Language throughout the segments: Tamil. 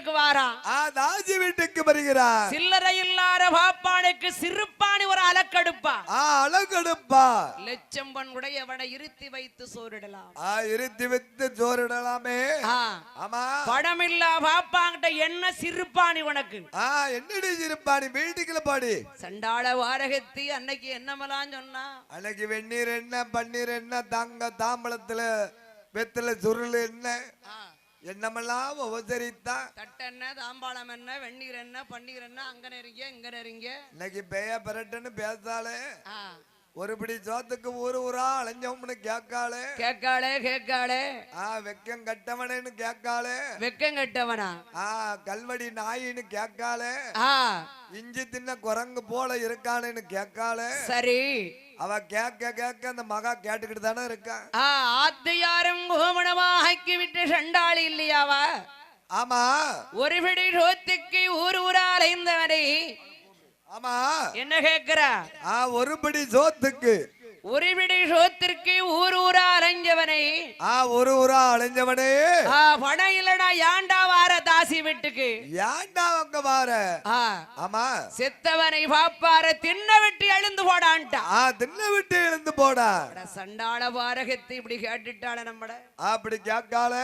வீட்டுக்கு வாரான். தாஜி வீட்டுக்கு வருகிறார். சில்லறை இல்லாத பாப்பானுக்கு சிறுப்பாணி ஒரு அலக்கடுப்பா. அலக்கடுப்பா லட்சம்பன் உடையவனை இருத்தி வைத்து சோறிடலாம். இருத்தி வைத்து சோறிடலாமே. ஆமா. படமில்லா பாப்பாங்கிட்ட என்ன சிறுப்பாணி உனக்கு? என்னடி சிறுப்பாணி? வீட்டுக்குள்ள பாடி. சண்டாள வாரகத்தி அன்னைக்கு என்னமெல்லாம் சொன்னா? அன்னைக்கு வெந்நீர் என்ன, பன்னீர் என்ன, தங்க தாம்பளத்துல வெத்தல சுருள் என்ன, என்னமெல்லாம் உபசரித்தா. தட்டென்ன, தாம்பாளம் என்ன, வெந்நீர் என்ன, பன்னீர் என்ன, அங்க நெருங்க இங்க நெருங்க. இன்னைக்கு பேய பரட்டுன்னு பேசாலே. ஒருபடி சோத்துக்கு ஊரா அலைஞ்சோம்னு கேட்காளே. வெக்கம் கட்டவனு கேட்காளே. வெக்கம் கட்டவனா? கல்வடி நாயின்னு கேட்காளே. இஞ்சி தின்ன குரங்கு போல இருக்கானு கேட்காளே. சரி, அவ கேட்க அந்த மகா கேட்டுக்கிட்டு தானே இருக்கா. ஆத்தியாரும் கோமணமா ஆக்கி விட்டு சண்டாளி இல்லையாவா? ஆமா. ஒரு பிடி சோத்துக்கு ஊரா அலைந்தவனை. ஆமா. என்ன கேக்குற? ஒருபடி சோத்துக்கு, ஒரு பிடி சோத்திற்கு ஊரா அலைஞ்சவனை. ஊரா அலைஞ்சவனே. பணம் இல்லடா ஏண்டா வார தாசி வீட்டுக்கு? ஏண்டா அங்க வார? ஆமா. செத்தவனை பாப்பார தின்ன விட்டு எழுந்து போடான்ட்டா. தின்ன விட்டு எழுந்து போடா. சண்டாள பாரகத்தை இப்படி கேட்டுட்டாள நம்மட. அப்படி கேட்காள.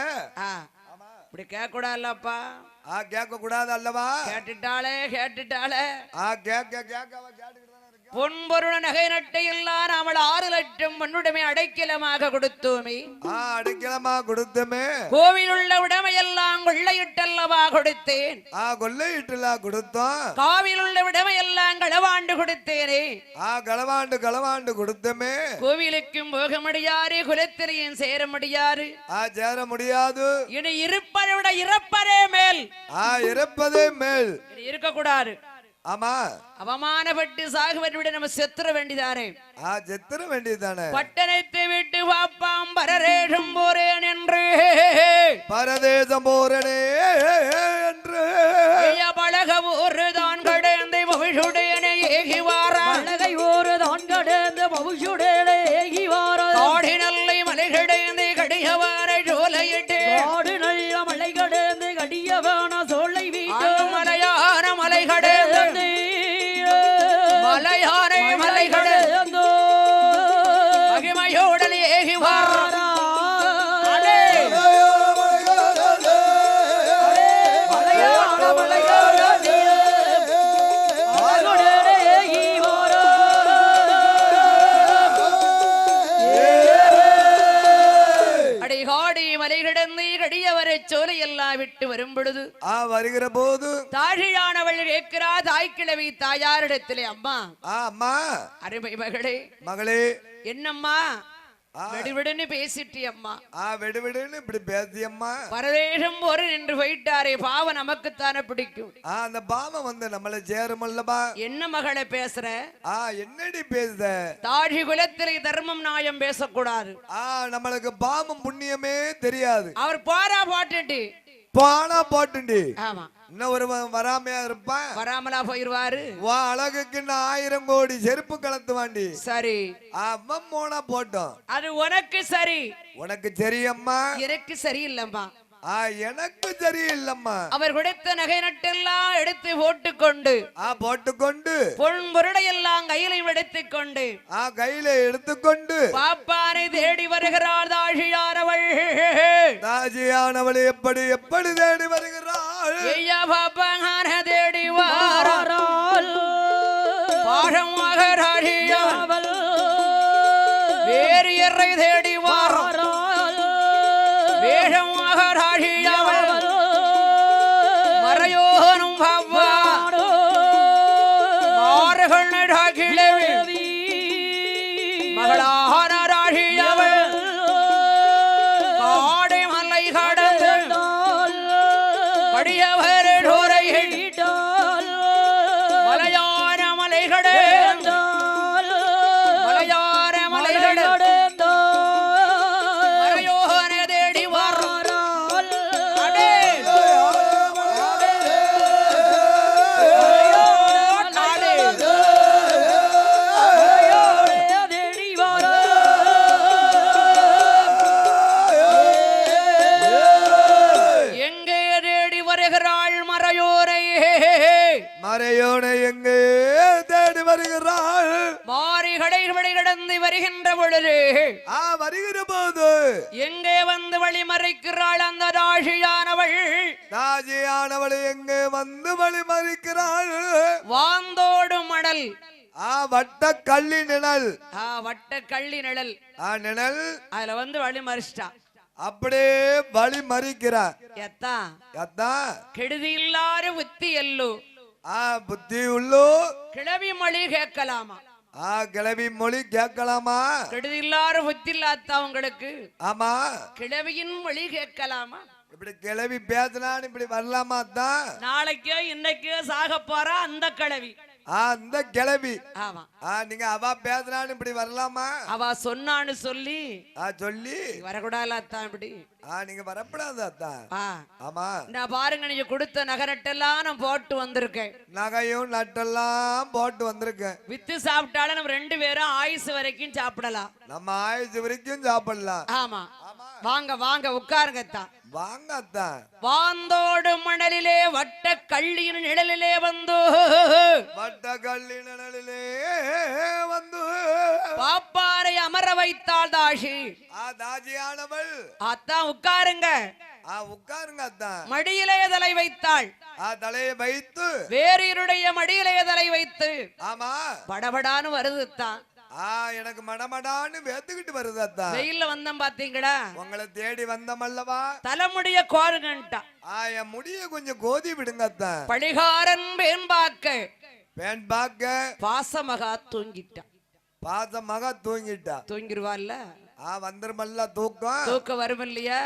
இப்படி கேட்க கூடாதுல்லப்பா. கேட்க கூடாது அல்லவா? கேட்டுட்டாளே. கேட்டுக்கிட்டு பொன்பொருள நகை நட்டை எல்லாம் அவள் 6 லட்சம் பொன்னுடைமை அடைக்கலமாக கொடுத்தோமே. அடைக்கலமா கொடுத்தமே. கோவில் உள்ள உடைமையெல்லாம் கொள்ளையிட்டல்லவா கொடுத்தேன். கொள்ளையிட்டலா கொடுத்தோம். காவில் உள்ள உடைமையெல்லாம் களவாண்டு கொடுத்தேனே. களவாண்டு கொடுத்தமே. கோவிலுக்கும் போக முடியாது, குலத்திலையும் சேர முடியாது. சேர முடியாது. இனி இருப்பதை விட இறப்பதே மேல். இறப்பதே மேல். இருக்கக்கூடாது. ஆமா. அவமானப்பட்டு சாகுவதை விட நம்ம செத்துற வேண்டியதானே. செத்துற வேண்டியதானே. பட்டணத்தை விட்டு பாப்பாம் பரதேசம் போறேன் என்று. பரதேசம் போறேனே என்று. பழக ஒரு தான் கடந்து மகிழ்ச்சியுடனே ஏகி வாரா. பழகை ஒரு தான் கடந்து மகிழ்ச்சியுடனே ஏகி வாரா. காடி நல்லை மலை கடந்து கடியவார சோலையிட்டு. காடு நல்ல மலை கடந்து கடியவான சோலை வீட்டு. மலையான மலை கடந்து மலை கடந்து மகிமையோடல் ஏகி வாரா. சோலையெல்லாம் விட்டு வரும் பொழுது வருகிற போது தாழியானவள் கேட்கிறா தாய்க்கிழவி தாயாரிடத்திலே. அம்மா அம்மா அருமை மகளே என்னம்மா வெடுவிடுன்னு பேசிட்டி அம்மா. வெடுவிடுன்னு இப்படி பேசியம்மா. பரதேசம் ஒரு நின்று போயிட்டாரே, பாவம் நமக்குத்தானே பிடிக்கும். அந்த பாவம் வந்து நம்மள சேருமல்லபா. என்ன மகளை பேசுற? என்னடி பேசுத? தாழி குலத்திலே தர்மம் நியாயம் பேசக்கூடாது. நம்மளுக்கு பாவம் புண்ணியமே தெரியாது. அவர் போரா போட்டுட்டு போட்டுண்டி. ஆமா. இன்னும் ஒரு வராமையா இருப்பான். வராமலா போயிருவாரு. அழகுக்கு 1000 கோடி செருப்பு கலத்துவாண்டி. சரி, அவன் போனா போட்டோம். அது உனக்கு சரி. உனக்கு சரியம்மா. எனக்கு சரியில்லம்மா. எனக்கு சரியில்லம்மா. அவர் கொடுத்த நகை நட்டெல்லாம் எடுத்து போட்டுக்கொண்டு பொன் பொருளை எல்லாம் கையில எடுத்துக்கொண்டு பாப்பானை தேடி வருகிறார் தாழியானவள். எப்படி தேடி வருகிறாள்? ஐயா பாப்பான தேடி வாராள். பாழமாக ராழியாவள் வேறு எறை தேடி வாராள். வேஷமாக ராழியாவள் மறையோனும் பாப்பானோ மாறுகள் கிழவி மகளான ராழியாவள் காடை மலை கடந்து படியவர் மலையான மலைகளே வருகிறாள் மறையோனை எங்கே தேடி வருகிறாள் மாறி கடை கடந்து வருகின்ற பொழுது வருகிற போது எங்கே வந்து வழி மறைக்கிறாள் அந்த தாஜியானவள் எங்கே வந்து வழி மறைக்கிறாள் வாந்தோடு மணல் வட்ட கள்ளி நிழல் வட்ட கள்ளி நிழல் நிழல் அதுல வந்து வழி மறிச்சிட்டா அப்படியே வழி மறிக்கிறார் கெடுதி இல்லாத புத்தி எல்லோ புத்தி உள்ளோ கிளவி மொழி கேட்கலாமா கிளவி மொழி கேட்கலாமா கெடுதி இல்லாத புத்தி இல்லாதவங்களுக்கு ஆமா கிளவியின் மொழி கேட்கலாமா இப்படி கிளவி பேசலான்னு இப்படி வரலாமா தான் நாளைக்கோ இன்னைக்கோ சாக போறா அந்த கிளவி அந்த கிளவி ஆமா நீங்க அவ பேசுறான்னு இப்படி வரலாமா அவ சொன்னான்னு சொல்லி சொல்லி வரக்கூடாது அத்தான் இப்படி நீங்க வரப்படாது அத்தான் ஆமா நான் பாருங்க நீங்க கொடுத்த நகை நட்டெல்லாம் நான் போட்டு வந்திருக்கேன் நகையும் நட்டெல்லாம் போட்டு வந்திருக்கேன் வித்து சாப்பிட்டாலும் நம்ம 2 பேரும் ஆயுசு வரைக்கும் சாப்பிடலாம் நம்ம ஆயுசு வரைக்கும் சாப்பிடலாம் ஆமா வாங்க வாங்க உட்காருங்க அத்தான் வாங்க அத்தான் வாந்தோடு மணலிலே வட்ட கள்ளியின் நிழலிலே வந்து வட்ட கள்ளி நிழலிலே வந்து பாப்பாரை அமர வைத்தாள் தாஷி தாஜியானவள் அத்தான் உட்காருங்க உட்காருங்க அத்தான் மடியிலே தலை வைத்தாள் தலையை வைத்து வேறியருடைய மடியிலே தலை வைத்து ஆமா படபடான்னு வருது தான் எனக்கு மடமடான்னு வேத்துக்கிட்டு வருது அத்தான் வெயில்ல வந்தோம் பாத்தீங்களா உங்களை தேடி வந்தமல்லவா தலைமுடிய கோருங்கன்ட்டா என் முடிய கொஞ்சம் கோதி விடுங்க அத்தான் பழிகாரன் பேன் பாக்க பாசமகா தூங்கிட்டா பாசமகா தூங்கிருவாள்ல வந்துருமல்ல தூக்கம் வரும் இல்லையா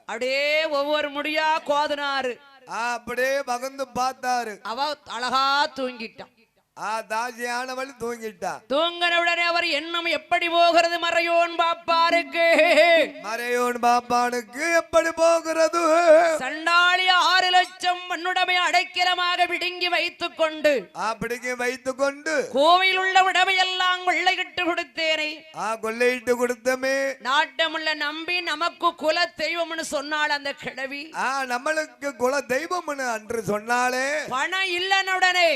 அப்படியே ஒவ்வொரு முடியா கோதினாரு அப்படியே பகந்து பார்த்தாரு அவ அழகா தூங்கிட்டான் தாஜியானவள் தூங்கிட்டா தூங்கின உடனே அவர் எண்ணம் எப்படி போகிறது மறையோன் பாப்பானுக்கு எப்படி போகிறது சண்டாளி 6 லட்சம் மண்ணுடைமை அடைக்கலமாக பிடுங்கி வைத்துக் கொண்டு கோவில் உள்ள உடமையெல்லாம் கொள்ளையிட்டு கொடுத்தேனே கொள்ளையிட்டு கொடுத்தமே நாட்டமுள்ள நம்பி நமக்கு குல தெய்வம்னு சொன்னாள் அந்த கிழவி நம்மளுக்கு குல தெய்வம்னு அன்று சொன்னாலே பணம் இல்லனுடனே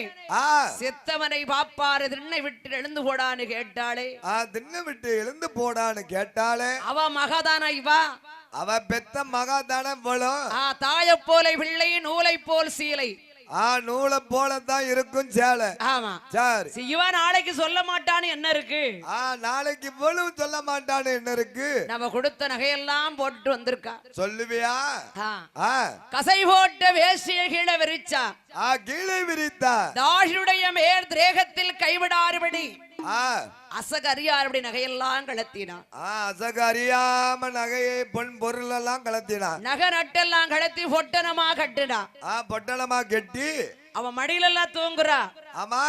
செத்தவனை பாப்பாரு திண்ணை விட்டு எழுந்து போடான்னு கேட்டாளே திண்ணை விட்டு எழுந்து போடான்னு கேட்டாளே அவ மகதான இவா அவ பெத்த மகாதான போலும் தாய போல பிள்ளை நூலை போல் சீலை நூலை போலதான் இருக்கும் சேலை ஆமா சரி சிவா நாளைக்கு சொல்ல மாட்டான்னு என்ன இருக்கு நாளைக்கு இவ்வளவு சொல்ல மாட்டான்னு என்ன இருக்கு நம்ம கொடுத்த நகையெல்லாம் போட்டு வந்திருக்கா சொல்லுவியா கசை போட்ட வேசிய கீழே விரிச்சா கீழே விரித்தா தாஷுடைய மேல் திரேகத்தில் கைவிடாறுபடி அசகரியாருடைய நகையெல்லாம் கலத்தினான் அசகரியாம நகையை பொன் பொருள் எல்லாம் கலத்தினான் நகை நட்டெல்லாம் கலத்தி பொட்டனமா கட்டினான் பொட்டனமா கட்டி அவன் மடியில எல்லாம் தூங்குறா ஆமா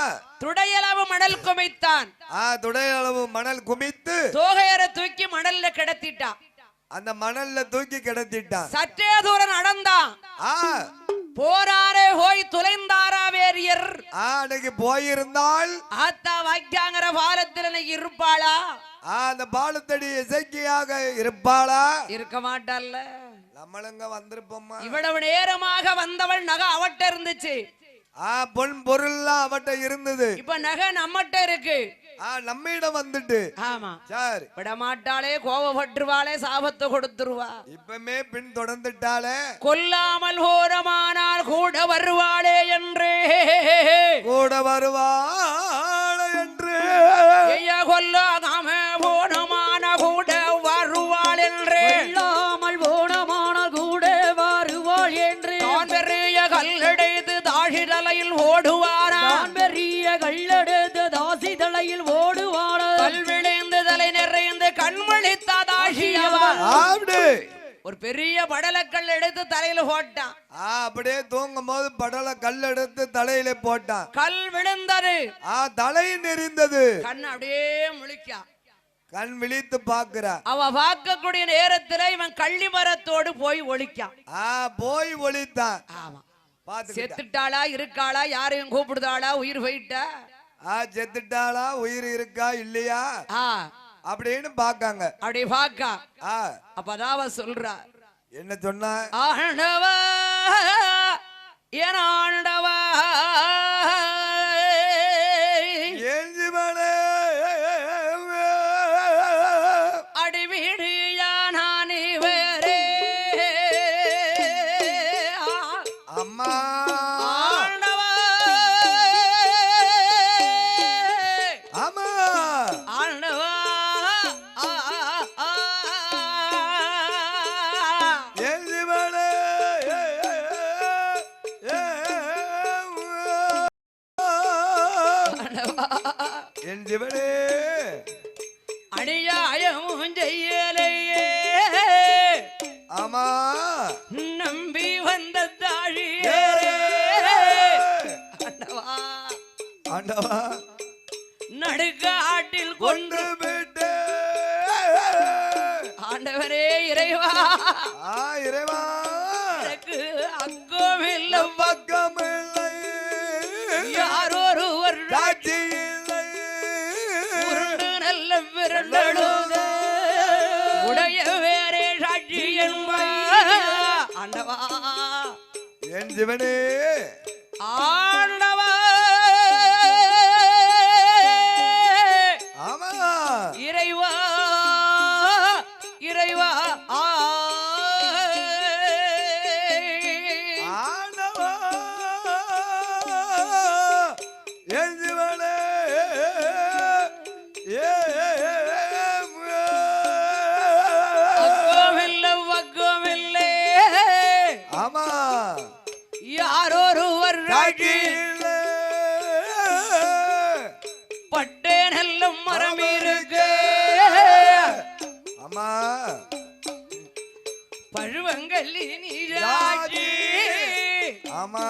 துடையளவு மணல் குமித்தான் துடையளவு மணல் குமித்து தோகையரை தூக்கி மணல்ல கிடத்திட்டான் அந்த மணல்ல தூக்கி கிடத்திட்டான் சற்றே தூரம் நடந்தான் போராரே போய் துளைந்தாரா வேரியர் அன்னைக்கு போயிருந்தால் ஆத்தா வாக்கியாங்கிற பாலத்தில் இருப்பாளா அந்த பாலத்தடி இசைக்கியாக இருப்பாளா இருக்க மாட்டாள்ல நம்மளுங்க வந்திருப்போமா இவ்வளவு நேரமாக வந்தவள் நகை அவட்ட இருந்துச்சு பொன் பொருள் அவட்ட இருந்தது இப்ப நகை நம்மட்ட இருக்கு நம்மிடம் வந்துட்டு ஆமா சரி விடமாட்டாளே கோபப்பட்டுருவாளே சாபத்தை கொடுத்துருவா இப்பமே பின் தொடர்ந்துட்டாளே கொல்லாமல் ஹோரமானால் கூட வருவாளே என்று கொல்லாம போனமான கூட வருவாள் என்று இல்லாமல் போனமான கூட வருவாள் என்று தான் பெரிய கல்லடைத்து தாசி தலையில் ஓடுவாரா பெரிய கல்லெடுத்து தாசி தலையில் ஓடுவாரா கல்விளைந்து தலை நிறைந்து கண்மணித்த தாசியவா ஒரு பெரிய படலக்கல் எடுத்து தலையில போட்டான் அப்படியே தூங்கும் போது படல கல் எடுத்து தலையில போட்டான் கல் விழுந்தது தலை நெறிந்தது கண் அப்படியே முழிக்கா கண் விழித்து பாக்குறா அவ பார்க்கக்கூடிய நேரத்துல இவன் கள்ளி மரத்தோடு போய் ஒழிக்கான் போய் ஒழித்தான் ஆமா செத்துட்டாளா இருக்காளா யாரையும் கூப்பிடுதாளா உயிர் போயிட்டா செத்துட்டாளா உயிர் இருக்கா இல்லையா அப்படின்னு பாக்காங்க அப்படி பாக்கா அப்பதான் அவ சொல்றா என்ன சொன்னா என் ஆண்டவா என் சிவனே அடிவீடு யானானி வேறே அம்மா ஆண்டவா ஆமா ஆண்டவா என் சிவனே என் சிவனே அடியாயமும் செய்யலையே ஆமா நம்பி வந்த தாழியே ஆண்டவா ஆண்டவா நடுக்காட்டில் கொண்டு கொன்று விட்டு ஆண்டவரே இறைவா இறைவா எனக்கு அக்கோமில்ல பக்கமில்லை யாரொருவர் காட்சி இல்லை உருண்டு நல்ல விரண்டழுத உடைய வேறே சாட்சி என்பா ஆண்டவா என் சிவனே ஆண்டவா ஆமா இறைவா இறைவா ஆண்டவா என் சிவனே அக்கோமில்ல வக்கோமில்லே ஆமா யாரொருவர் காட்சி ராஜி இல்லை பட்டே நல்ல மரம் இருக்கு ஆமா பழுவங்கல்லி நீராஜி ஆமா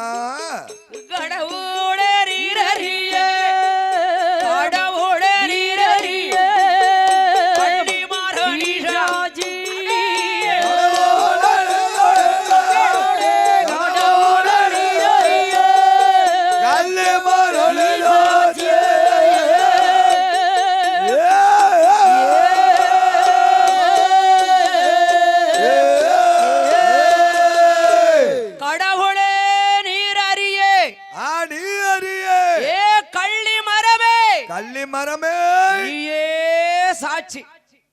கடவுள நீரறிய கடவுள நீரறிய பள்ளி மாறி ராஜி கல்லு மரொழி கடவுளே நீரறிய ஆடி அறிய ஏ கள்ளி மரமே கள்ளி மரமே நீயே சாட்சி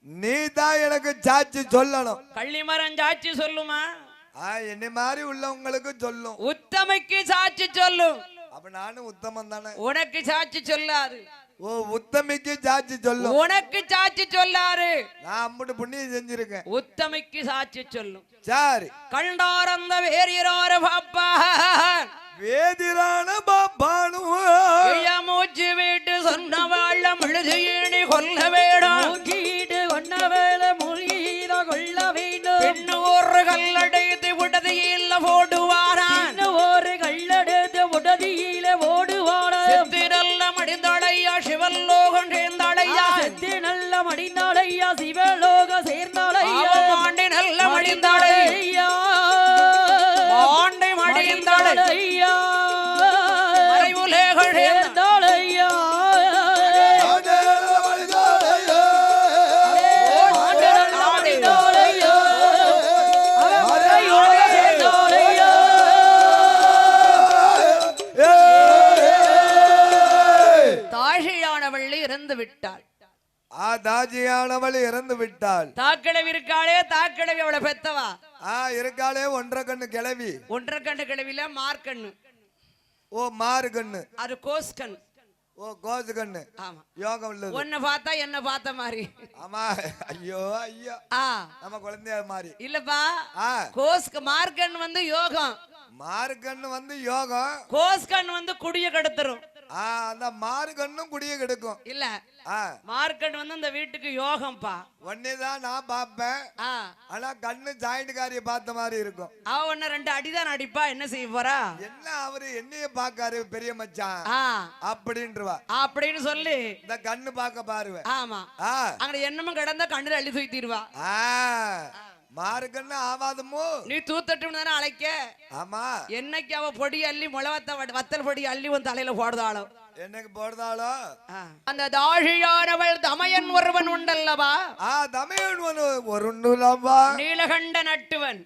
நீ தான் எனக்கு சாட்சி சொல்லணும் கள்ளி மரம் சாட்சி சொல்லுமா என்னை மாதிரி உள்ளவங்களுக்கு சொல்லும் உத்தமைக்கு சாட்சி சொல்லும் அப்ப நானும் உத்தமம் தானே உனக்கு சாட்சி சொல்லாரு ஓ உத்தமிக்கு சாட்சி சொல்லும் உனக்கு சாட்சி சொல்லாரு நான் அம்புட்டு புண்ணியம் செஞ்சிருக்கேன் உத்தமைக்கு சாட்சி சொல்லும் சரி கண்டார் அந்த வேறியோர பாப்பா வேதிரான பாப்பானு மூச்சு வீட்டு சொன்ன வாழ முழுதியணி கொல்ல வேடம் மூக்கீடு கொண்ட வேலை மொழியில கொள்ள வேண்டும் பெண்ணு ஒரு கல்லடைத்து விடுதியில் போடுவாரான் ஒரு கள்ளெடுத்து உடதியில ஓடுவான செத்து நல்ல மடிந்தடையா சிவல்லோகம் சேர்ந்தடையா செத்து நல்ல மடிந்தாளையா சிவலோக சேர்ந்தாளையா ஆண்டி நல்ல மடிந்தடை ஆண்டை மடிந்தடை ஐயா மறைவுலேகள் சேர்ந்த சேர்ந்தாளையா தாழியானவள் இறந்து விட்டாள் தாஜியானவள் இறந்து விட்டாள் தாக்கிழவி இருக்காளே தாக்கிழவி அவளை பெத்தவா இருக்காளே ஒன்றரை கண்ணு கிளவி ஒன்றரை கண்ணு கிழவில மார்க்கண்ணு ஓ மாறு கண்ணு அது கோஸ்கண் ஓ கோசு கண்ணு ஆமா யோகம் உள்ளது உன்னை பார்த்தா என்ன பார்த்த மாதிரி ஆமா ஐயோ ஐயா நம்ம குழந்தைய மாதிரி இல்லப்பா ஆ கோஸ்க மார்க்கண் வந்து யோகம் மாறு கண்ணு வந்து யோகம் கோஸ்கண் வந்து குடிய கெடுத்துரும் அந்த மாறு கண்ணும் குடிய கெடுக்கும் இல்ல மார்க்கண் வந்து அந்த வீட்டுக்கு யோகம்பா ஒன்னேதான் நான் பாப்பேன் ஆனா கண்ணு ஜாயிண்ட்காரிய பார்த்த மாதிரி இருக்கும் அவ ஒன்ன ரெண்டு அடிதான் அடிப்பா என்ன செய்ய போறா என்ன அவரு என்னைய பாக்காரு பெரிய மச்சான் அப்படின்றவா அப்படின்னு சொல்லி இந்த கண்ணு பாக்க பாருவேன் ஆமா அங்க என்னமும் கிடந்தா கண்ணுல அள்ளி தூக்கிடுவா மாறு கண்ணு ஆவாதமோ நீ தூத்தட்டும் தானே அழைக்க ஆமா என்னைக்கு அவ பொடி அள்ளி முளவத்த வத்தல் பொடி அள்ளி உன் தலையில போடுதாளோ என்னைக்கு போடுதாளோ அந்த தாழியானவள் தமையன் ஒருவன் உண்டல்லவா தமையன் ஒருவன் நீலகண்ட நட்டுவன்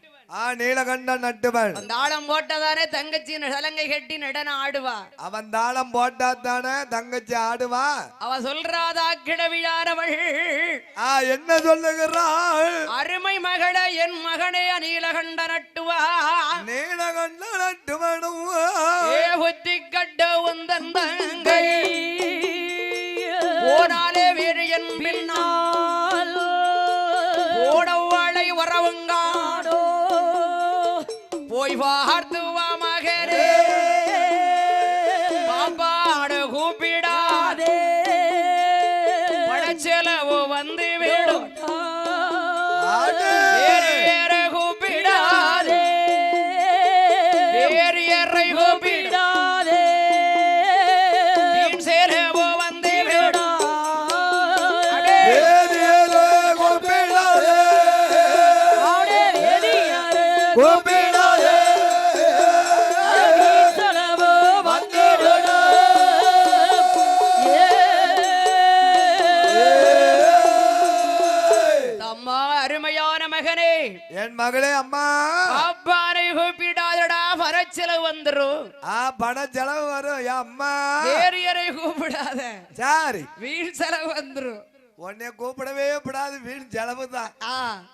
நீலகண்டன் நட்டுவன் தாளம் போட்டதானே தங்கச்சி சலங்கை கட்டி நடன ஆடுவா. அவன் தாளம் போட்டாதானே தங்கச்சி ஆடுவா. அவ சொல்றாதா கிழவியானவள் என்ன சொல்லுகிறாள்? அருமை மகளே என் மகனே நீலகண்ட நட்டுவா. நீலகண்ட நட்டுவனும் புத்தி கட்ட உந்தன் தங்கை போனாலே வேறு என் பின்னால் ஓடவாளை வரவுங்காடோ போய் பார்த்து வா மகரே பாப்பாடு கூப்பிடாதே படச்செலவு வந்து விடும் வேறு கூப்பிடாதே வேறு எறை கூப்பிடாதே வீண் செலவு வந்து விடும் என் மகளே அம்மா அப்பாரை கூப்பிடாதடா பணச்செலவு வந்துரும். பண செலவு வரும் அம்மா. வேறு யாரை கூப்பிடாத சரி வீண் செலவு வந்துரும். உன்னை கூப்பிடவே கூடாது வீண் செலவு தான்.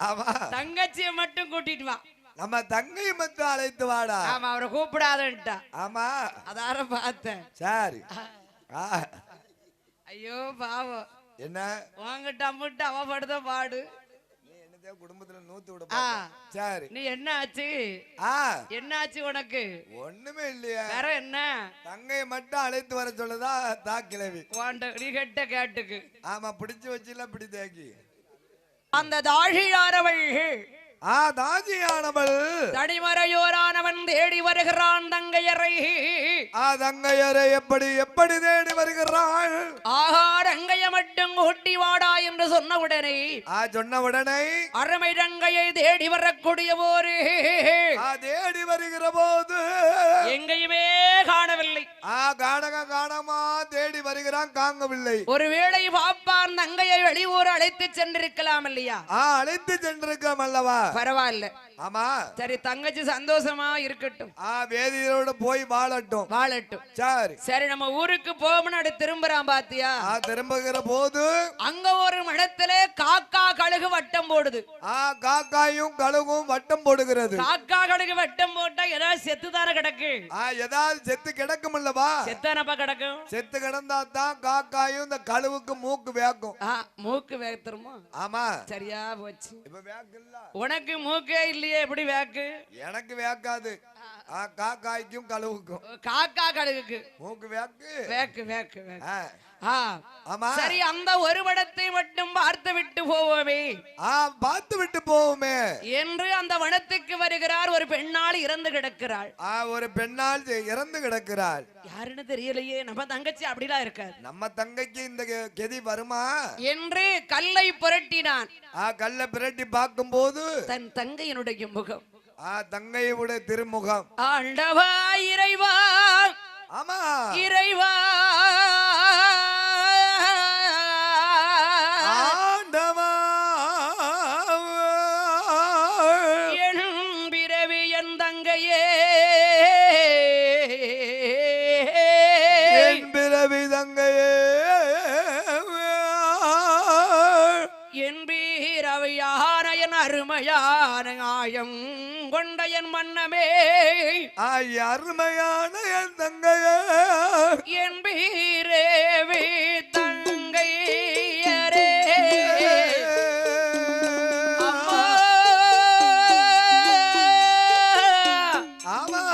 ஆமா தங்கச்சியை மட்டும் கூட்டிட்டு வா. நம்ம தங்கையை மட்டும் அழைத்து வாடா. ஆமா அவரை கூப்பிடாதன்ட்டா. ஆமா அதார பார்த்தேன். சரி ஐயோ பாவம் என்ன வாங்கிட்ட அம்மிட்டு அவ படுத்த பாடு. குடும்பத்துல நூத்து விட சரி நீ என்ன ஆச்சு? என்ன ஆச்சு உனக்கு? ஒண்ணுமே இல்லையா? வேற என்ன? தங்கையை மட்டும் அழைத்து வர சொல்லுதா தாக்கிழவி. நீ கெட்ட கேட்டுக்கு. ஆமா பிடிச்சு வச்சுல பிடி தேக்கி. அந்த தாழியானவள் தாஜியானவள் தடிமறையோரானவன் தேடி வருகிறான் தங்கையரை. தங்கையரை எப்படி எப்படி தேடி வருகிறாள்? ரங்கைய மட்டும் கூட்டி வாடா என்று சொன்ன உடனே அருமை ரங்கையை தேடி வரக்கூடிய போரு தேடி வருகிற போது எங்கேயுமே காணவில்லை. காணமா தேடி வருகிறான் காங்கவில்லை. ஒருவேளை பாப்பான் தங்கையை வெளியூர் அழைத்து சென்றிருக்கலாம் இல்லையா? அழைத்து சென்றிருக்கலாம் அல்லவா? பரவாயில்ல. ஆமா சரி தங்கச்சி சந்தோஷமா இருக்கட்டும். வேதியோட போய் வாழட்டும் சரி சரி நம்ம ஊருக்கு போகணும்னு திரும்புறான் பாத்தியா? திரும்புகிற போது அங்க ஒரு மடத்திலே காக்கா கழுகு வட்டம் போடுது. காக்காயும் கழுகும் வட்டம் போடுகிறது. காக்கா கழுகு வட்டம் போட்டா ஏதாவது செத்துதான கிடக்கு. ஏதாவது செத்து கிடக்கும் அல்லவா? செத்தானப்பா கிடக்கும். செத்து கிடந்தா தான் காக்காயும் இந்த கழுவுக்கு மூக்கு வேக்கும். மூக்கு வேத்துருமா? ஆமா சரியா போச்சு. இப்ப வேக்கல்ல உனக்கு மூக்கே இல்லையே எப்படி வேக்கு? எனக்கு வேக்காது. காக்காய்க்கும் கழுவுக்கும். காக்கா கழுகுக்கு மூக்கு வேக்கு வேக்கு வேக்கு வேக்கு. ஆமா சரி அந்த ஒரு வனத்தை மட்டும் பார்த்து விட்டு போவோமே. பார்த்து விட்டு போவோமே என்று அந்த வனத்துக்கு வருகிறார். ஒரு பெண்ணால் இறந்து கிடக்கிறாள். ஒரு பெண்ணால் இறந்து கிடக்கிறாள். யாருன்னு தெரியலையே. நம்ம தங்கச்சி அப்படிலாம் இருக்காது. நம்ம தங்கைக்கு இந்த கெதி வருமா என்று கல்லை புரட்டினான். கல்லை புரட்டி பார்க்கும் போது தன் தங்கையினுடைய முகம், தங்கையுடைய திருமுகம். ஆண்டவா இறைவா, ஆமா இறைவா ஆண்டவா, என் பிறவி என் தங்கையே, என் பிறவி தங்கையே, என் பீரவையான என் அருமையான ஆயம் கொண்ட என் மன்னமே, அருமையான என் தங்கையே, என் பீரேவி தங்கையரே, அம்மா ஆமா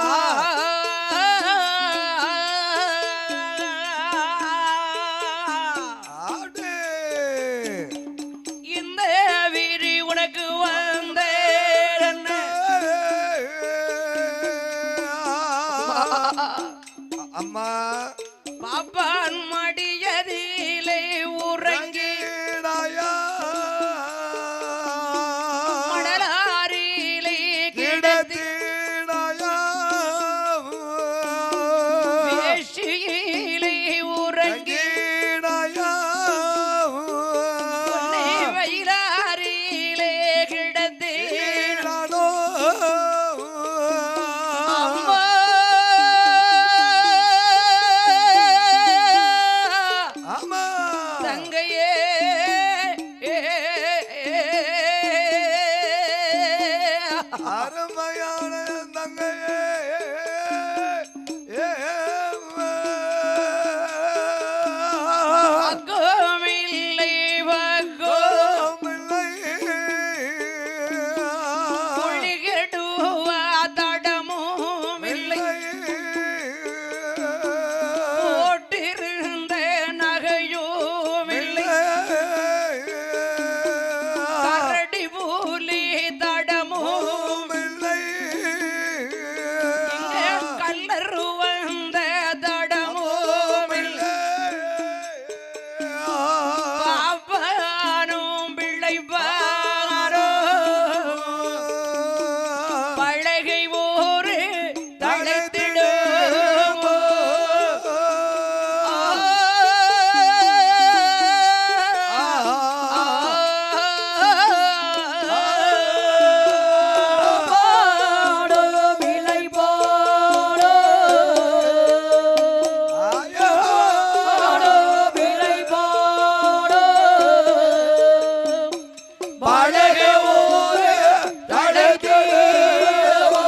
இந்த வீரி உனக்கு வந்த அம்மா பாப்பான் மடியதிலே உறங்கி மணலாரிலே கிடத்திடாயா, வேஷியிலே உறங்கி வயிலாரிலே கிடத்திடானோ, அருமையான தங்கையே அக்கோமில்லை வக்கோமில்லை புலிகெடுவா தடமும் இல்லை போட்டிருந்த நகையும் இல்லை கரடி பூலி தடமும் இல்லை இங்க கல்லறு வந்த தடமும் இல்லை பாப்பானும் பிள்ளைப்பாரோ பழகை ஊரு தழைத்திடுமோ பாடோ விலை போடோ பாடோ விலை போடோ பழகை ஊரு தழைத்திடுமோ.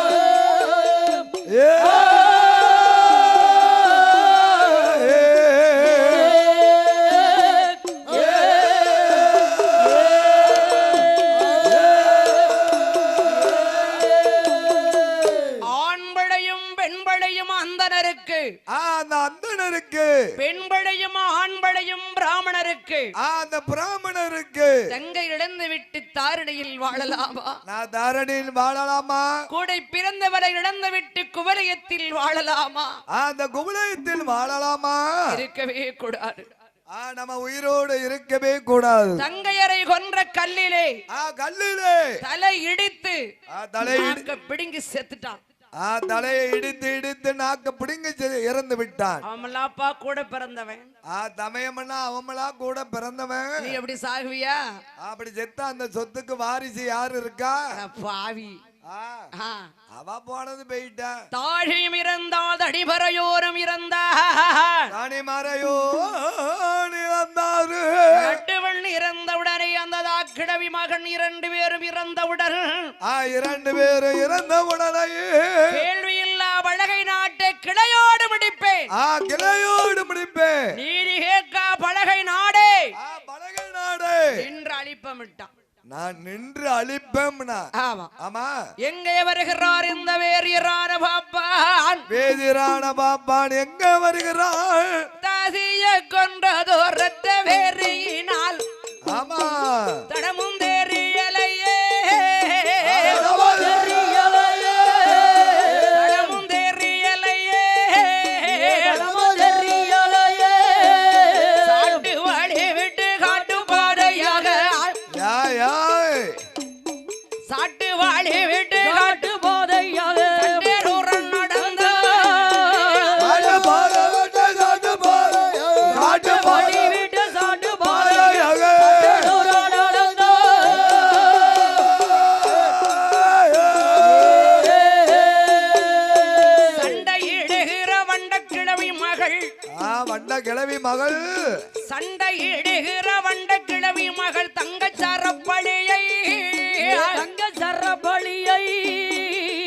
ஆண்படையும் பெண்படையும் அந்தனருக்கு அந்த அந்தணருக்கு பெண்படையும் ஆண்படையும் பிராமணருக்கு அந்த பிராமணருக்கு தங்கை இழந்து விட்டு தாரணையில் வாழலாமா நான் தாரணியில் வாழலாமா கூட பிறந்தவரை இழந்து விட்டு குவலயத்தில் வாழலாமா அந்த குவலயத்தில் வாழலாமா இருக்கவே கூடாது நம்ம உயிரோடு இருக்கவே கூடாது தங்கையரை கொன்ற கல்லிலே கல்லிலே தலை இடித்து தலை நாக்க பிடுங்கி செத்துட்டான் தலையை இடித்து இடித்து நாக்க பிடிங்க இறந்து விட்டான் அவமலாப்பா கூட பிறந்தவன் தமயம்னா அவமலா கூட பிறந்தவன் நீ எப்படி சாகுவியா அப்படி செத்த அந்த சொத்துக்கு வாரிசு யாரு இருக்கா அட பாவி அவ போனது போயிட்டா தாழியும் இறந்தால் அடிபறையோரும் இறந்தா ராணி மறையோ வந்தாரு நட்டுவள் இறந்தவுடனே அந்த தாக்கிழவி மகன் 2 பேரும் இறந்தவுடன் 2 பேரும் இறந்த உடனே கேள்வி இல்லா பழகை நாட்டை கிளையோடு முடிப்பேன் கிளையோடு முடிப்பேன் நீதி கேட்கா பழகை நாடே பழகை நாடு என்று அழிப்பமிட்டான் நான் நின்று அழிப்பேம்னா ஆமா ஆமா எங்கே வருகிறார் இந்த வேரியரான பாப்பான் வேதிரான பாப்பான் எங்க வருகிறாள் தாசிய கொன்றதோ ரத்த வேரியினால் ஆமா தடமும் தேரியலையே தடமும் தேரியலையே சாட்டு வாடி விட்டு காட்டு பாடையாக சாட்டு வாடி விட்டு காட்டு போதையாக நேரூரன் நடந்த பாடி விட்டு சாட்டு போதையாக சண்டையிடுகிற வண்டக்கிழவி மகள் வண்ட கிழவி மகள் சண்டையிடுகிற வண்டக்கிழவி மகள் தங்கச்சாரப்படியை தங்க சரபலியை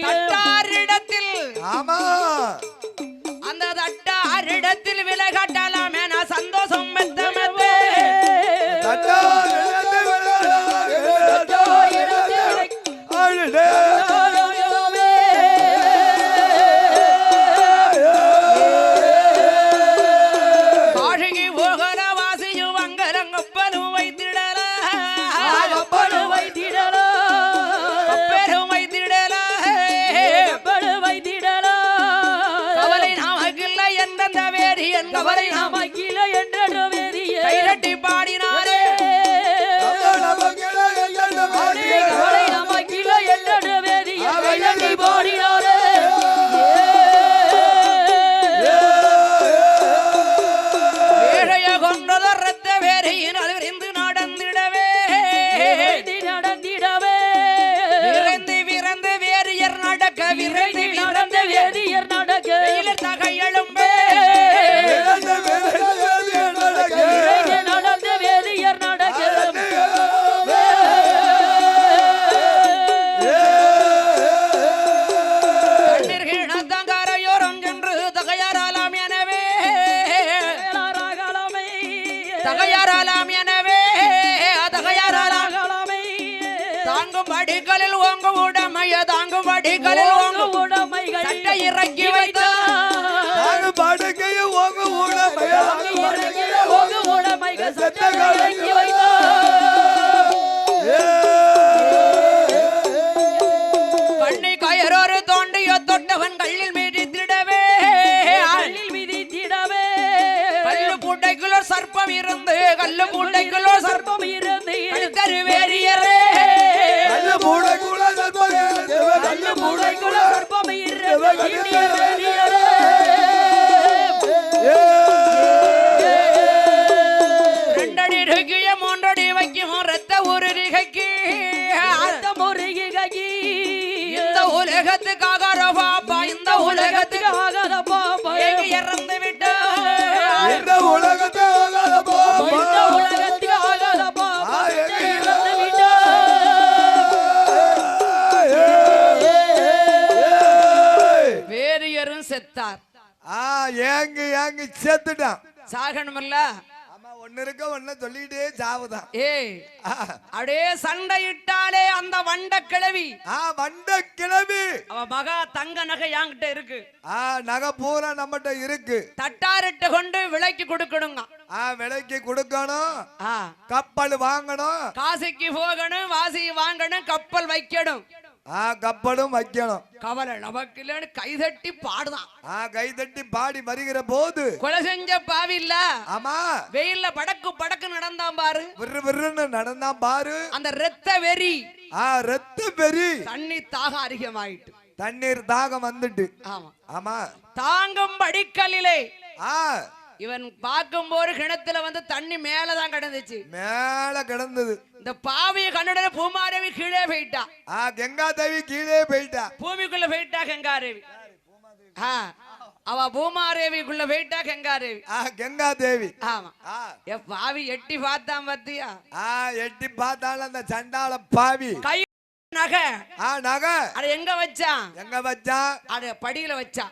தட்டாரிடத்தில் ஆமா அந்த தட்டாரிடத்தில் விலை காட்டலாமே நான் சந்தோஷம் மெத்த மெத்த காழகி ஓகர வாசியும் அங்கரங்கப்பலும் வைத்திடல பெரும் வைத்திடல கவலை நாமக்கில்லை எந்தெந்த வேரி என் கவலை நமக்கில என்ற வேதிய கைரட்டி பாடினாரே கவலை நமக்கில என்ற வேதிய கைதட்டி பாடினாரே ஏழைய கொன்றத ரத்த வேரியினால் விரிந்து நடந்திடவே நடந்திடவே விரைந்து விரைந்து வேரியர் நடக்க விரைந்து நடந்த வேதியர் நடக்க தகையெழும்பே படிகளில் ஓங்க உடமைய தாங்கும் படிகளில் ஓங்க உடமைகள் சட்டை இறக்கி வைத்தார் படுக்கையை ஓங்க உடமைய உடமைகள் சட்டை இறக்கி வைத்தார் கண்ணை கயரோரு தோண்டிய தொட்டவன் கல்லில் மிதித்திடவே கல்லு பூட்டைக்குள்ள சர்ப்பம் இருந்து கல்லு பூட்டைக்குள்ள சர்ப்பம் இருந்து வேறியரே கல்லு பூடைக்குள்ள சர்ப்பம் இருந்து கல்லு மூளைக்குள்ள சர்ப்பம் இருந்து ரெண்டடி இடுக்கிய மூன்றடி வைக்கும் ரத்த உருரிகைக்கு இந்த உலகத்துக்காக பாப்பா இந்த உலகத்துக்காக எங்க இறந்து விட்டா இந்த உலகத்துக்காக வேறியரும் செத்தார் ஏங்க ஏங்க செத்துட்டான் சாகணுமல்ல ஒன்னு இருக்க ஒன்னு சொல்லிட்டே சாவுதான் ஏய் அப்படியே சண்டையிட்டாலே அந்த வண்ட கிழவி வண்ட கிழவி அவ மகா தங்க நகை என்கிட்ட இருக்கு நகை பூரா நம்மகிட்ட இருக்கு தட்டாரிட்டு கொண்டு விலைக்கு கொடுக்கணுங்க விலைக்கு கொடுக்கணும் கப்பல் வாங்கணும் காசிக்கு போகணும் வாசி வாங்கணும் கப்பல் வைக்கணும் கப்பலும் வைக்கணும் கவலை நமக்கு இல்லன்னு கைதட்டி பாடுதான் கைதட்டி பாடி வருகிற போது கொலை செஞ்ச பாவி இல்ல ஆமா வெயில்ல படக்கு நடந்தான் பாரு விறு விறுன்னு நடந்தான் பாரு அந்த ரத்த வெறி ரத்த வெறி தண்ணி தாகம் அதிகமாயிட்டு தண்ணீர் தாகம் வந்துட்டு ஆமா ஆமா தாங்கும் படிக்கல்லிலே இவன் பார்க்கும் போது கிணத்துல வந்து தண்ணி மேலதான் கிடந்துச்சு மேல கிடந்தது இந்த பாவிய கண்ணுட பூமாதேவி கீழே போயிட்டா கங்கா தேவி கீழே போயிட்டா பூமிக்குள்ள போயிட்டா கங்காதேவி அவ பூமாதேவிக்குள்ள போயிட்டா கங்காதேவி கங்கா தேவி ஆமா பாவி எட்டி பார்த்தான் பத்தியா எட்டி பார்த்தாலும் அந்த சண்டால பாவி கை நகை நகை அத எங்க வச்சான் அத படியில வச்சான்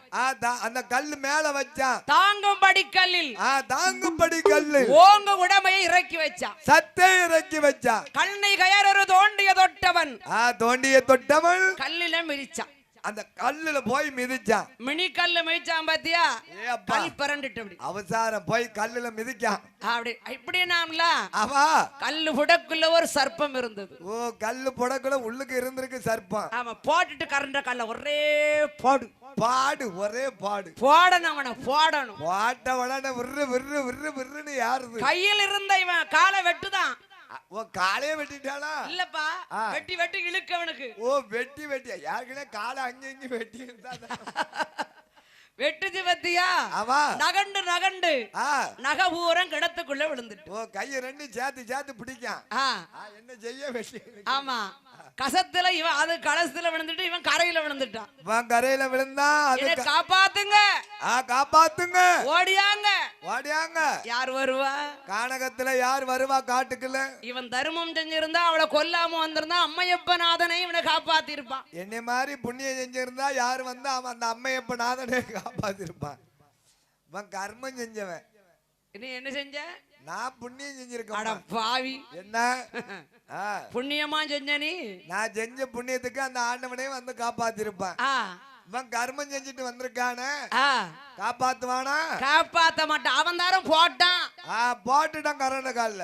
அந்த கல்லு மேல வச்சான் தாங்கும் படிக்கல்லில் தாங்கும் படிக்கல்லு ஓங்க உடமையை இறக்கி வச்சான் சத்தை இறக்கி வச்சான் கண்ணை கயரொரு தோண்டிய தொட்டவன் தோண்டிய தொட்டவன் கல்லில மிதிச்சான் அந்த கல்லுல போய் மிதிச்சான் மினி கல்லு மிதிச்சான் பாத்தியா கல் பரண்டுட்டு அப்படி அவசாரம் போய் கல்லுல மிதிக்கான் அப்படி இப்படி நாம்ல அவா கல்லு புடக்குள்ள ஒரு சர்ப்பம் இருந்தது கல்லு புடக்குள்ள உள்ளுக்கு இருந்திருக்கு சர்ப்பம் ஆமா போட்டுட்டு கரண்ட கல்ல ஒரே பாடு ஒரே பாடு போடணும் அவனை போடணும் பாட்ட உடனே விரு விரு விரு விருன்னு யாருது கையில் இருந்த இவன் காலை வெட்டுதான் காலையே வெட்டிட்டானா இல்லப்பா வெட்டி வெட்டி இழுக்க அவனுக்கு வெட்டி வெட்டி யாருக்குன்னா காலை அங்க வெட்டி வெட்டுச்சு பத்தியா நகண்டு நகை பூரம் கிணத்துக்குள்ள விழுந்துட்டு கைய ரெண்டு சேர்த்து பிடிக்கான் என்ன செய்ய வெட்டி ஆமா கசத்துல இவன் அது கலசத்துல விழுந்துட்டு இவன் கரையில விழுந்துட்டான் இவன் கரையில விழுந்தா காப்பாத்துங்க ஓடியாங்க யார் வருவா கானகத்துல யார் வருவா காட்டுக்குள்ள இவன் தர்மம் செஞ்சிருந்தா அவளை கொல்லாம வந்திருந்தா அம்மையப்பநாதனை இவனை காப்பாத்தி இருப்பான் என்னை மாதிரி புண்ணியம் செஞ்சிருந்தா யாரு வந்தா அவன் அந்த அம்மையப்பநாதனை காப்பாத்தி இருப்பான் இவன் கர்மம் செஞ்சவன் என்ன செஞ்ச நான் புண்ணியம் செஞ்சிருக்கேன் பாவி என்ன புண்ணியமா செஞ்ச நீ நான் செஞ்ச புண்ணியத்துக்கு அந்த ஆண்டவனே வந்து காப்பாத்திருப்பான் இவன் கர்மம் செஞ்சுட்டு வந்திருக்கானே காப்பாத்துவானா காப்பாத்த மாட்டான் அவன் தாரம் போட்டான் போட்டுட்டான்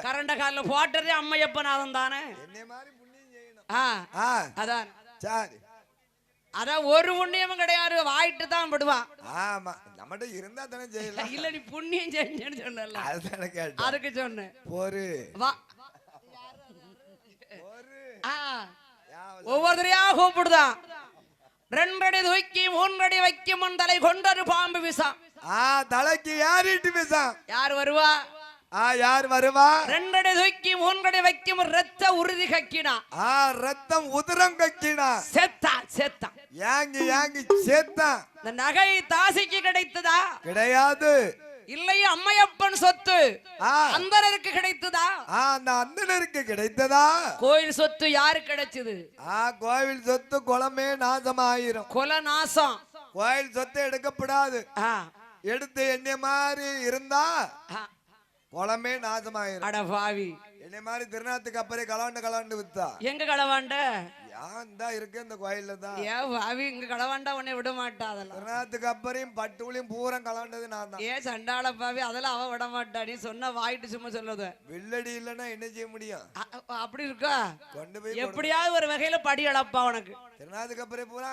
கரண்ட கால்ல போட்டதே அம்மையப்பநாதன் தானே என்ன மாதிரி புண்ணியம் செய்யணும் அதான் சரி அதான் ஒரு புண்ணியமும் கிடையாது வாயிட்டு தான் விடுவான் ஆமா நம்மகிட்ட இருந்தா தானே செய்யலாம் இல்ல நீ புண்ணியம் செஞ்சேன்னு சொன்னல அதுதானே கேட்டேன் அதுக்கு சொன்னேன் போரு வா ஒவ்வொருத்தரையா கூப்பிடுதான் ரெண்டடி தூக்கி மூன்றடி வைக்கும் முன் தலை கொண்டொரு பாம்பு விசாம் தலைக்கு யாரிட்டு விசாம் யார் வருவா யார் வருவா ரெண்டடி தூக்கி மூன்றடி வைக்கும் ரத்த உறுதி கக்கினா ரத்தம் உதிரம் கக்கினா செத்தா யாங்கி செத்தா இந்த நகை தாசிக்கு கிடைத்ததா கிடையாது இல்லை அம்மையப்பன் சொத்து அந்தனருக்கு கிடைத்ததா அந்த அந்தனருக்கு கிடைத்ததா கோயில் சொத்து யாரு கிடைச்சது கோவில் சொத்து குளமே நாசமாயிரும் கொல நாசம் கோயில் சொத்து எடுக்கப்படாது எடுத்து என்ன மாதிரி இருந்தா குளமே நாசமாயிரும் அட பாவி என்ன மாதிரி திருநாத்துக்கு அப்புறம் களவாண்டு வித்தா எங்க களவாண்ட இருக்கு இந்த கோயில்ல தான். ஏன் வாவி இங்க களவாண்டா உன்னை விட மாட்டா. அதெல்லாம் திருநாத்துக்கு அப்புறம் பட்டுளியும் பூரம் கலண்டது நான் தான். ஏன் சண்டாள பாவி அதெல்லாம் அவ விட மாட்டா. நீ சொன்ன வாயிட்டு சும்மா சொல்லுது. வில்லடி இல்லன்னா என்ன செய்ய முடியும்? அப்படி இருக்கா? கொண்டு போய் எப்படியாவது ஒரு வகையில படி அளப்பா உனக்கு. திருநாத்துக்கு அப்புறம் பூரா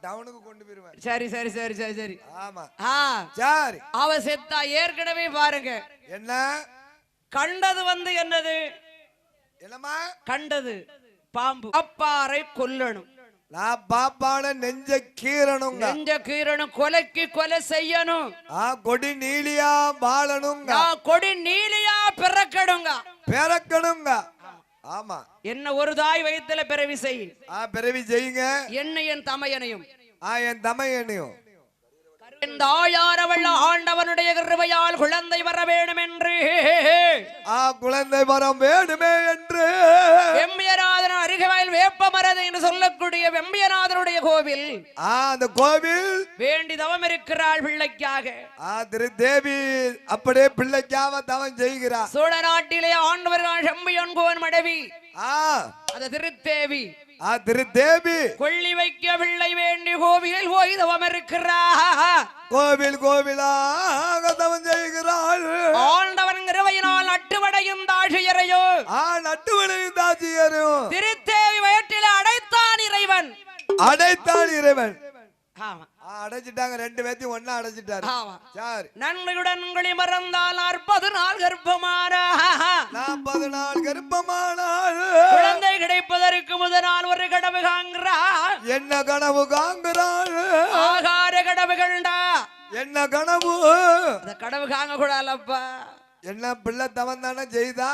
டவுனுக்கு கொண்டு போயிருவேன். சரி சரி சரி சரி சரி. ஆமா சரி. அவ செத்தா ஏற்கனவே பாருங்க என்ன கண்டது என்னது? என்னமா கண்டது பாம்பு. அப்பாறை கொல்லணும். நான் பாப்பான நெஞ்ச கீரணும். நெஞ்ச கீரணும். கொலைக்கு கொலை செய்யணும். கொடி நீலியா வாழணுங்க. கொடி நீலியா பிறக்கணுங்க. பிறக்கணுங்க. ஆமா. என்ன ஒரு தாய் வயித்துல பிறவி செய். பிறவி செய்யுங்க. என்ன என் தமையனையும் என் தமையனையும் தாயாரவள் ஆண்டவனுடைய கிருபையால் குழந்தை வர வேண்டும் என்று குழந்தை வரம் வேண்டுமே என்று வெம்பியநாதன் அருகவாயில் வேப்பமரது என்று சொல்லக்கூடிய வெம்பியநாதனுடைய கோவில். அந்த கோவில் வேண்டி தவம் இருக்கிறாள் பிள்ளைக்காக. திருதேவி அப்படியே பிள்ளைக்காக தவம் செய்கிறார். சோழ நாட்டிலே ஆண்டவர்கள் செம்பியன் கோவன் மனைவி அது திருத்தேவி. திருதேவி கொள்ளி வைக்க பிள்ளை வேண்டி கோவிலில் போய் தவம் இருக்கிறார். கோவில் கோவிலாக தவம் செய்கிறாள். ஆண்டவன் கிருபையினால் நட்டுவடையும் தாட்சியரையோ நட்டுவடையும் தாட்சியரையோ திருத்தேவி வயிற்றில் அடைத்தான் இறைவன். அடைத்தான் இறைவன். ஆமா. அடைச்சிட்டாங்க. ரெண்டு பேத்தையும் ஒன்னா அடைச்சிட்டாரு. சரி. நன்மையுடன் உங்களை மறந்தால் 40 நாள் கர்ப்பமான 40 நாள் கர்ப்பமானால் குழந்தை கிடைப்பதற்கு முதல் நாள் ஒரு கனவு காண்கிறார். என்ன கனவு காண்கிறாள்? ஆகார கனவுகள்டா. என்ன கனவு? அந்த கனவு காங்க கூடாதப்பா. என்ன பிள்ளை தவம் தானே செய்தா?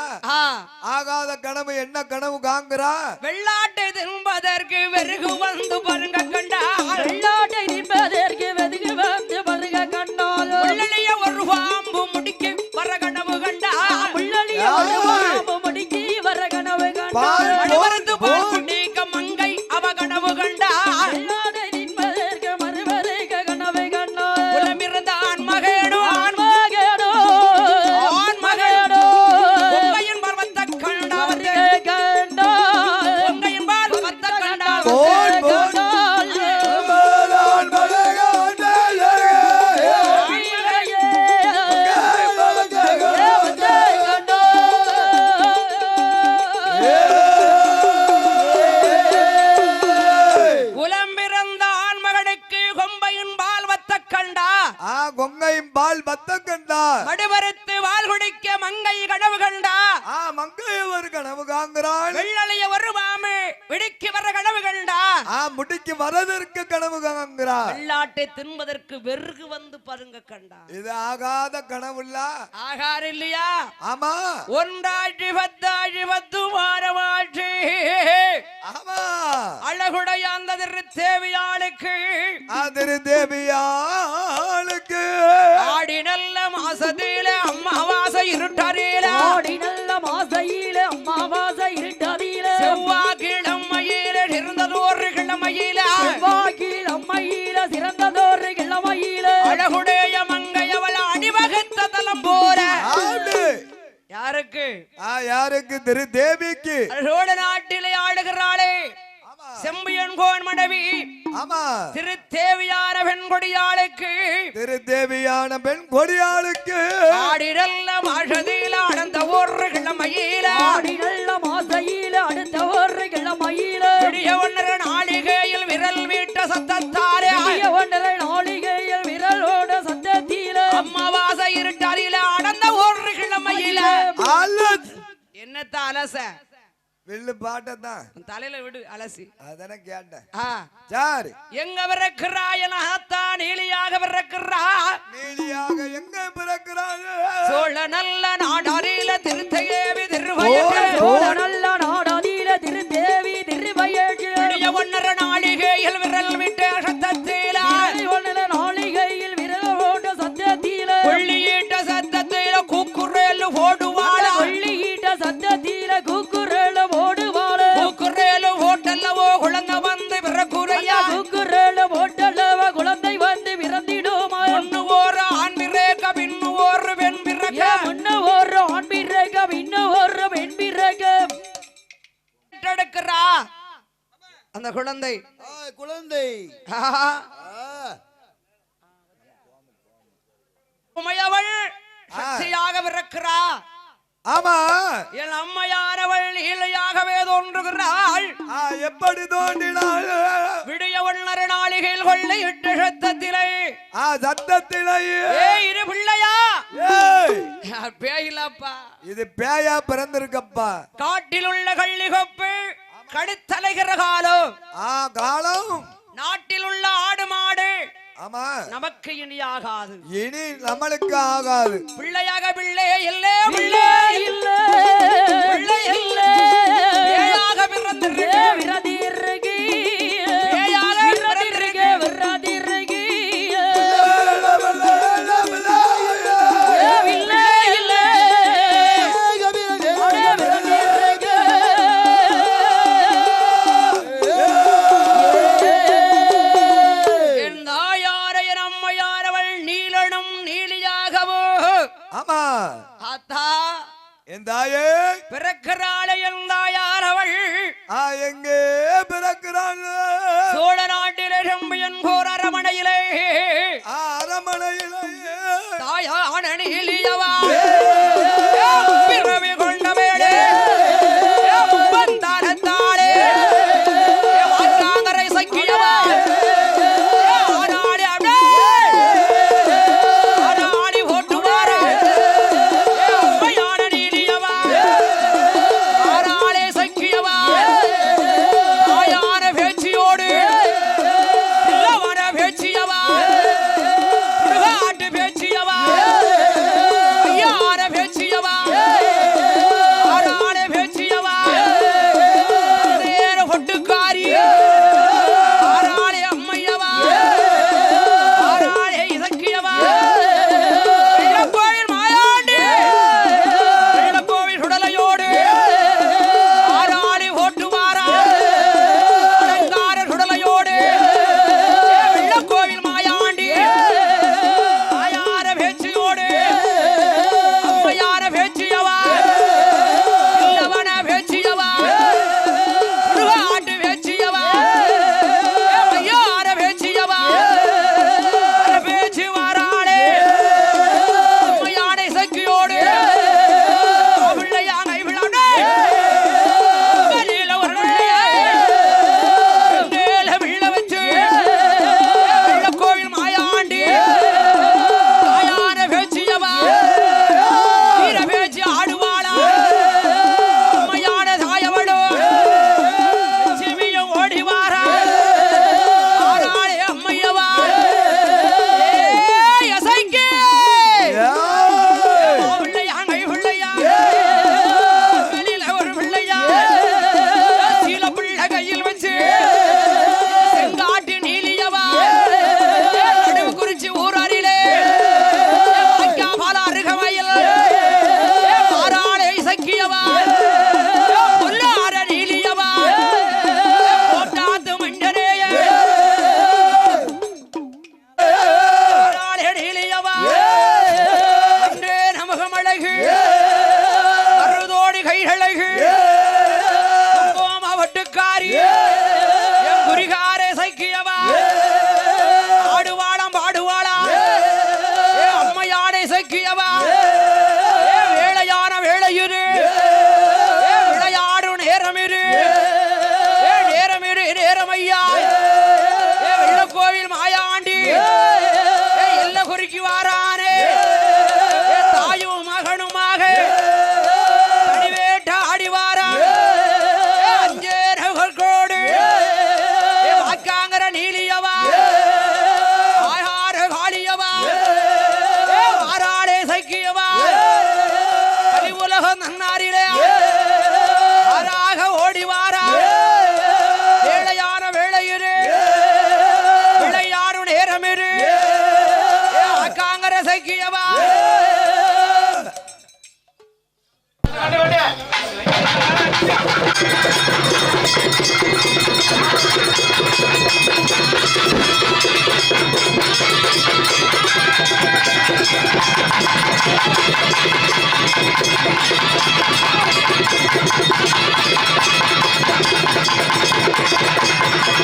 ஆகாத கனவு என்ன கனவு காண்கிறா? வெள்ளாட்டை தின்பதற்கு வெறுகு வந்து பருங்க கண்டா. வெள்ளாட்டை தின்பதற்கு வெறுகு வந்து பருங்க கண்டால் உள்ளலிய ஒரு பாம்பு முடிக்க வர கனவு கண்டா. உள்ளலிய ஒரு பாம்பு முடிக்க வர கனவு கண்டால் மறுவரத்து பார்த்து நீக்க மங்கை அவ கனவு கண்டா. வெள்ளாட்டை தின்பதற்கு மறுவரைக்க கனவு கண்டால் உலமிருந்த ஆண்மகேடோ மடுவரத்து வால் குடிக்க மங்கை கனவு கண்டா. மங்கை ஒரு கனவு காண்கிறாள். வெள்ளலைய ஒரு மாமு விடிக்கு வர கனவு கண்டா. முடிக்கு வரதற்கு கனவு காண்கிறாள். வெள்ளாட்டை தின்பதற்கு வெறுகு வந்து பருங்க கண்டா. இது ஆகாத கனவு இல்ல? ஆகார் இல்லையா? ஆமா. ஒன்றாட்சி 10 10 வாரவாட்சி. ஆமா. அழகுடைய அந்த திருத்தேவியாளுக்கு திருதேவியாளுக்கு ஆடி நல்ல மாசத்தில அம்மாவாசை இருட்டறியில ஆடி நல்ல மாசையில அம்மாவாசை இருட்டறியில செவ்வாய்க்கிழமையில சிறந்ததோரு கிழமையில செவ்வாய்க்கிழமையில சிறந்ததோரு கிழமையில அழகுடைய மங்கை அவள் அணிவகுத்த தலம் போல. யாருக்கு? யாருக்கு? திருதேவிக்கு. சோழ நாட்டிலே ஆடுகிறாளே செம்பியன் கோன் மனைவி. ஆமா. திருத்தேவியான பெண் கொடியாளுக்கு திருத்தேவியான பெண் கொடியாளுக்கு ஆடி நல்ல மாசத்தில அடுத்த ஒரு கிழமையில ஆடி நல்ல மாசையில அடுத்த ஒரு கிழமையில விடிய 1 நாளிகையில் விரல் வீட்ட சத்தத்தாலே விடிய 1 நாளிகையில் விரலோட சத்தத்தில அம்மாவாசை இருட்டறியில அடந்த ஒரு கிழமையில என்னத்த அலச வில்லு பாட்டதான் தலையில விடு அலசி. அதான கேட்டேன். சரி. எங்க பிறக்கிறாயன நீலியாக பிறக்கிறா. நீலியாக எங்க பிறக்கிறாங்க? சோழ நல்ல நாடாரில திருத்தேவி திருவயக்கு. சோழ நல்ல நாடாரில திருத்தேவி திருவயக்கு. 1 நாளிகையில் விரல் விட்ட சத்தத்தில 1 நாளிகையில் விரலோட சத்தத்தில கொள்ளியிட்ட சத்தத்தில கூக்குரேலு ஓடுவாள. கொள்ளியிட்ட சத்தத்தில கூக்குரேலு ஓடுவாள. கூக்குரேலு ஓட்டல்லவோ குழந்தை வந்து பிறக்குறையா. கூக்குரேலு ஓட்டல்லவோ குழந்தை வந்து பிறந்திடுமா. ஒன்னு ஒரு ஆண் பிறக்க பின்னு ஒரு பெண் பிறக்க. ஒன்னு ஒரு ஆண் பிறக்க பின்னு ஒரு பெண் பிறக்க. குழந்தை குழந்தை உமையவள் சக்தியாக பிறக்கிறா. ஆமா, என் அம்மையானவள் நீலையாகவே தோன்றுகிறாள். எப்படி தோன்றினாள்? விடியவள் நரநாளிகையில் கொள்ளை இட்டு சத்தத்திலே சத்தத்திலே இரு பிள்ளையா பேயிலப்பா, இது பேயா பிறந்திருக்கப்பா. காட்டில் உள்ள கள்ளிகொப்பு கடுத்தலைகிற காலம் காலம். நாட்டில் உள்ள ஆடு மாடு ஆமா நமக்கு இனி ஆகாது, இனி நம்மளுக்கு ஆகாது. பிள்ளையாக பிள்ளை இல்லே பிள்ளை இல்லே பிள்ளை இல்லே பேயாக பிறந்திருக்கே விரதிருக்கே பேயாக பிறந்திருக்கே விரதிருக்கே பிள்ளை இல்லே விரதிருக்கே என் தாயாரை என் அம்மையாரவள் நீலனும் நீலியாகவோ. ஆமா ஆத்தா என் தாயே பிறக்கிறாளே என் தாயாரவள் எங்கே பிறக்கிறாள்? சோழ நாட்டிலே செம்பியன் போர் அரமனையிலே அரமனையிலே தாயான நீலியவா பிறவி கொண்ட வேளே வந்தாரத்தாளே வாக்காங்கரை சக்கியவா ஆனாடி அடே ஆனாடி போட்டுவாரே அம்மையான நீலியவா ஆனாளே சக்கியவா தாயான பேச்சியோடு இல்லவன பேச்சியவா ஆட்டு பேச்சியவா ஐயான பேச்சியவா ஆனாளே பேச்சியவா நேர பொட்டுக்காரி ஆனாளே அம்மையவா ஆனாளே இசக்கியவா கோயில் மாயாண்டி கோவில் சுடலையோடு ஆனாளி ஓட்டுவாரா அலங்கார சுடலையோடு கோவில் மாயாண்டி ஆயார பேச்சியோடு அம்மையார பேச்சியவா இல்லவன பேச்சியவா ஆட்டு பேச்சியவா ஐயார பேச்சியவா பேச்சு வாராளே அம்மையானை சக்கியோடு பிள்ளையாங்கை விழாடே வெளியில ஒரு மேல விழ வச்சு கோவில் மாயாண்டி தாயான பேச்சியவா வீர பேச்சு ஆடுவாளா அம்மையான தாயவளோ லட்சுமியும் ஓடிவாரா ஆனாளே அம்மையவா அசைக்கே பிள்ளையாங்கை பிள்ளையா வெளியில ஒரு பிள்ளையா சீல பிள்ளை கையில் வச்சு செங்காட்டு நீலியவா நடுவு குறிச்சி ஊராரிலே பால அருகமையில் ஆறாளே சக்கியவா பொல்லார நீலியவா போட்டாத்து மண்டனேய ஆறாளே நீலியவா அன்றே நமகம் அழகு அறுதோடி கைகளகு மாவட்டுக்காரி என் குறிகாரே சக்கியவா ஆடுவாளாம் பாடுவாளா அம்மையானே சக்கியவா வேளையான வேளையிரு விளையாடும் நேரமிரு நேரமிரு நேரமையா வெள்ளக்கோவில் மாயாண்டி எல்ல குறிக்கு வாரானே தாயும் மகனுமாக அடிவேட்ட ஆடிவாரா அஞ்சே நகர்கோடு வாக்காங்கர நீலியவா ஆகார காளியவா வாராளே சக்கியவா கலி உலகம் நன்னாரிலே ஆறாக ஓடிவாரா வேளையான வேளையிரு விளையாடும் நேரமிரு வாக்காங்கர சக்கியவா Thank you.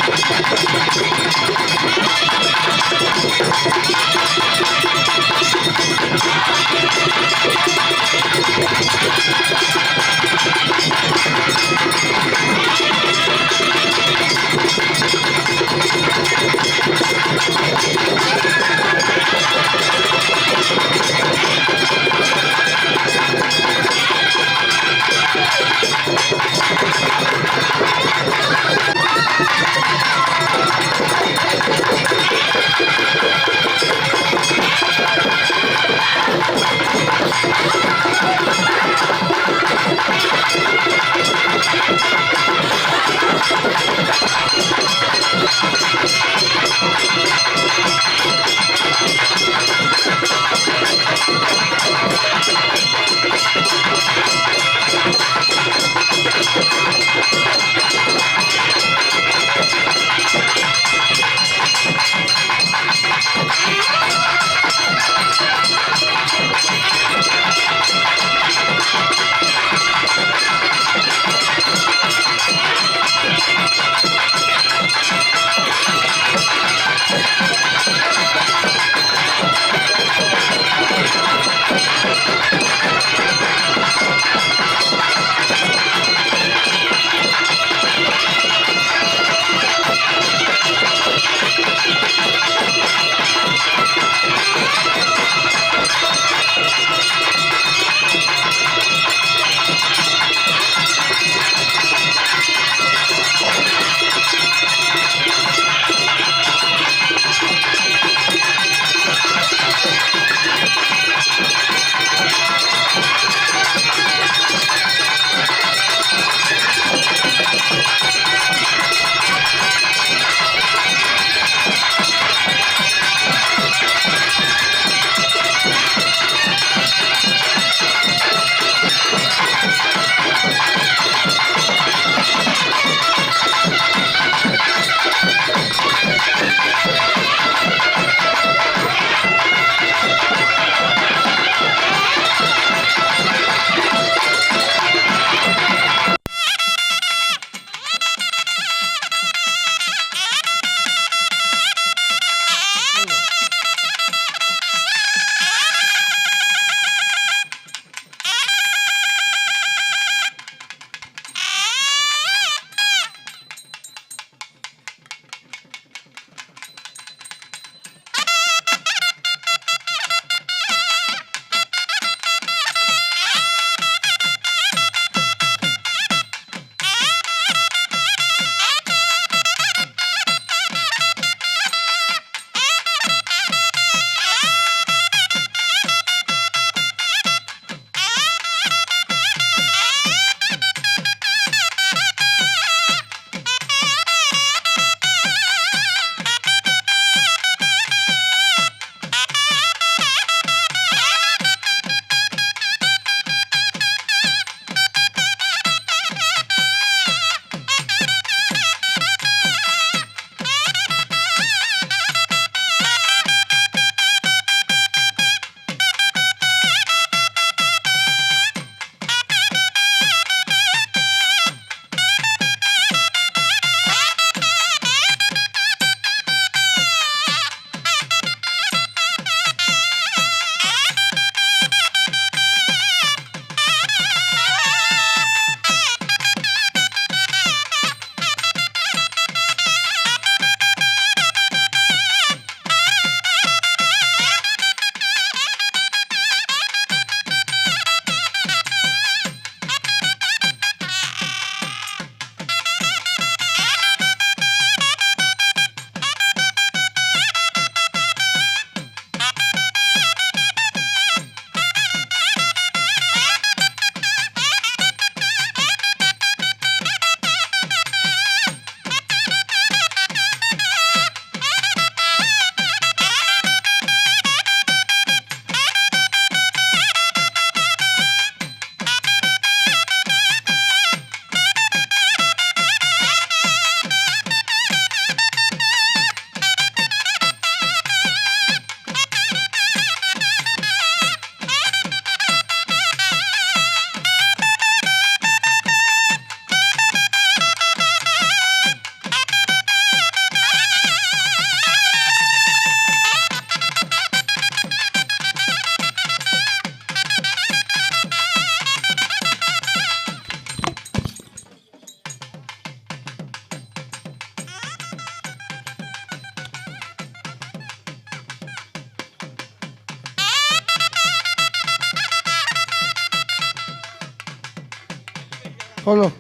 Solo.